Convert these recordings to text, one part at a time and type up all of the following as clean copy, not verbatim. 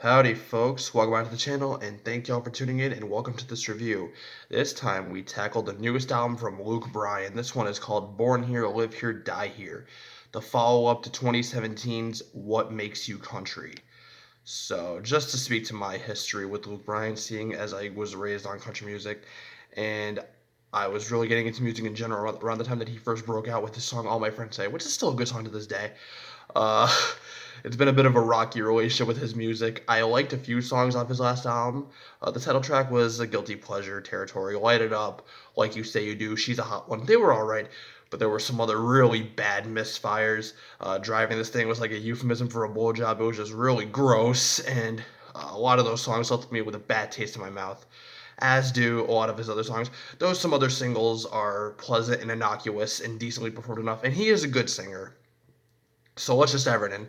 Howdy folks, welcome back to the channel and thank y'all for tuning in and welcome to this review. This time we tackled the newest album from Bryan. This one is called Born Here, Live Here, Die Here, the follow-up to 2017's What Makes You Country. So just to speak to my history with Bryan, seeing as I was raised on country music and I was really getting into music in general around the time that he first broke out with his song All My Friends Say, which is still a good song to this day. Uh, it's been a bit of a rocky relationship with his music. I liked a few songs off his last album. The title track was a guilty pleasure territory. Light It Up, Like You Say You Do, She's a Hot One. They were alright, but there were some other really bad misfires. Driving This Thing was like a euphemism for a blowjob. It was just really gross, and a lot of those songs left me with a bad taste in my mouth, as do a lot of his other songs. Though some other singles are pleasant and innocuous and decently performed enough, and he is a good singer. So let's just dive right in.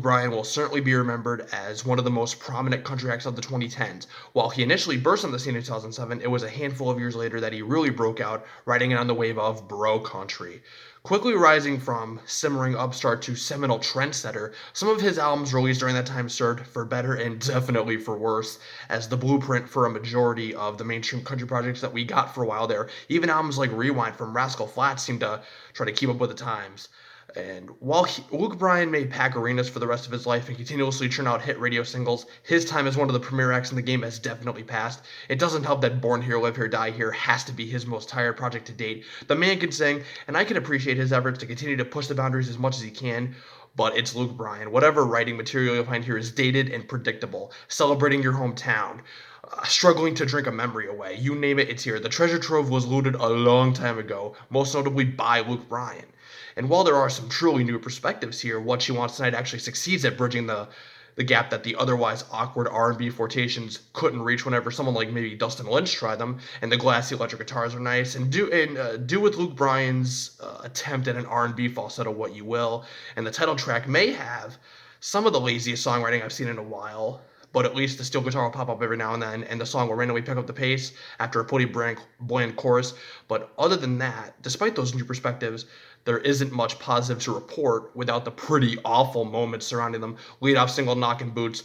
Bryan will certainly be remembered as one of the most prominent country acts of the 2010s. While he initially burst on the scene in 2007, it was a handful of years later that he really broke out, riding in on the wave of bro country. Quickly rising from simmering upstart to seminal trendsetter, some of his albums released during that time served for better and definitely for worse as the blueprint for a majority of the mainstream country projects that we got for a while there. Even albums like Rewind from Rascal Flatts seemed to try to keep up with the times. And while Bryan may pack arenas for the rest of his life and continuously churn out hit radio singles, his time as one of the premier acts in the game has definitely passed. It doesn't help that Born Here, Live Here, Die Here has to be his most tired project to date. The man can sing, and I can appreciate his efforts to continue to push the boundaries as much as he can, but it's Bryan. Whatever writing material you'll find here is dated and predictable. Celebrating your hometown, struggling to drink a memory away. You name it, it's here. The treasure trove was looted a long time ago, most notably by Bryan. And while there are some truly new perspectives here, What She Wants Tonight actually succeeds at bridging the gap that the otherwise awkward R&B flirtations couldn't reach whenever someone like maybe Dustin Lynch tried them. And the glassy electric guitars are nice. And do with Bryan's attempt at an R&B falsetto what you will. And the title track may have some of the laziest songwriting I've seen in a while, but at least the steel guitar will pop up every now and then, and the song will randomly pick up the pace after a pretty bland chorus. But other than that, despite those new perspectives, there isn't much positive to report without the pretty awful moments surrounding them. Lead-off single Knockin' Boots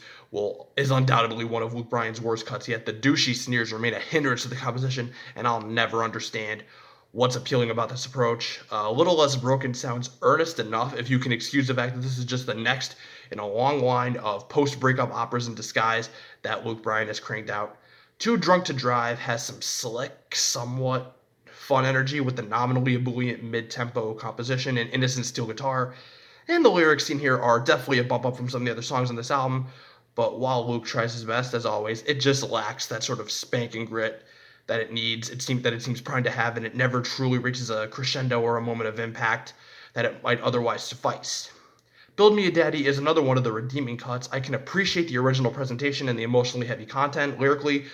is undoubtedly one of Bryan's worst cuts yet. The douchey sneers remain a hindrance to the composition, and I'll never understand what's appealing about this approach. A little less broken sounds earnest enough if you can excuse the fact that this is just the next in a long line of post-breakup operas in disguise that Bryan has cranked out. Too Drunk to Drive has some slick, somewhat fun energy with the nominally ebullient mid-tempo composition and innocent steel guitar, and the lyrics seen here are definitely a bump up from some of the other songs on this album, but while Luke tries his best, as always, it just lacks that sort of spanking grit that it needs. It seems primed to have, and it never truly reaches a crescendo or a moment of impact that it might otherwise suffice. Build Me a Daddy is another one of the redeeming cuts. I can appreciate the original presentation and the emotionally heavy content lyrically,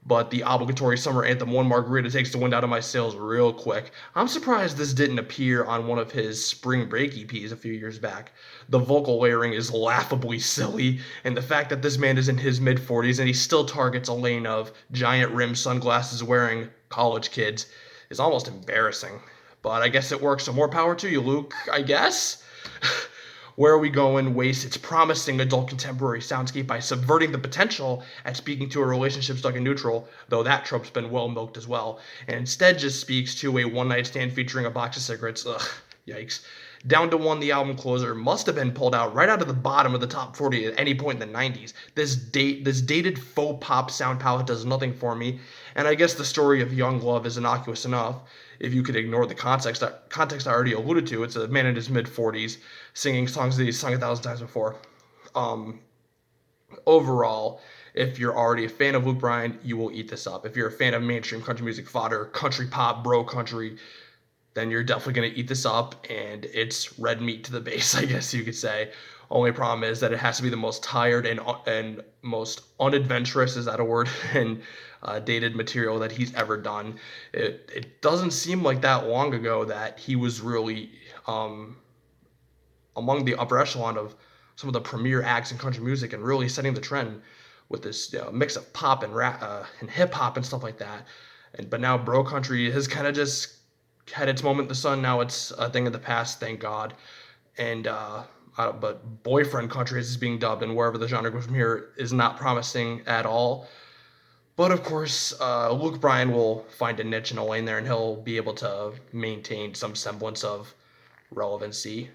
but the obligatory summer anthem One Margarita takes the wind out of my sails real quick. I'm surprised this didn't appear on one of his spring break EPs a few years back. The vocal layering is laughably silly, and the fact that this man is in his mid-40s and he still targets a lane of giant rim sunglasses wearing college kids is almost embarrassing. But I guess it works, so more power to you, Luke, I guess? Where Are We Going wastes its promising adult contemporary soundscape by subverting the potential at speaking to a relationship stuck in neutral, though that trope's been well milked as well, and instead just speaks to a one-night stand featuring a box of cigarettes. Ugh, yikes. Down to One, the album closer, must have been pulled out right out of the bottom of the top 40 at any point in the 90s. This dated faux pop sound palette does nothing for me, and I guess the story of young love is innocuous enough if you could ignore the context I already alluded to. It's a man in his mid-40s singing songs that he's sung 1,000 times before. Overall, if you're already a fan of Bryan, you will eat this up. If you're a fan of mainstream country music fodder, country pop, bro country, then you're definitely going to eat this up, and it's red meat to the base, I guess you could say. Only problem is that it has to be the most tired and most unadventurous, is that a word, and dated material that he's ever done. It doesn't seem like that long ago that he was really among the upper echelon of some of the premier acts in country music and really setting the trend with this mix of pop and rap and hip hop and stuff like that. But now bro country has kind of just had its moment in the sun. Now it's a thing of the past, thank God. And but boyfriend country as it's being dubbed, and wherever the genre goes from here is not promising at all. But of course, Luke Bryan will find a niche in a lane there, and he'll be able to maintain some semblance of relevancy.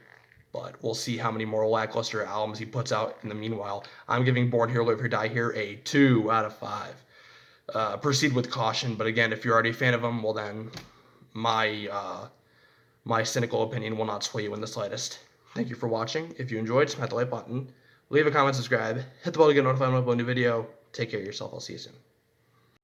But we'll see how many more lackluster albums he puts out in the meanwhile. I'm giving Born Here, Live Here, Die Here a 2 out of 5. Proceed with caution, but again, if you're already a fan of him, well then, my cynical opinion will not sway you in the slightest. Thank you for watching. If you enjoyed, smash the like button, leave a comment, subscribe, hit the bell to get notified when I upload a new video. Take care of yourself. I'll see you soon.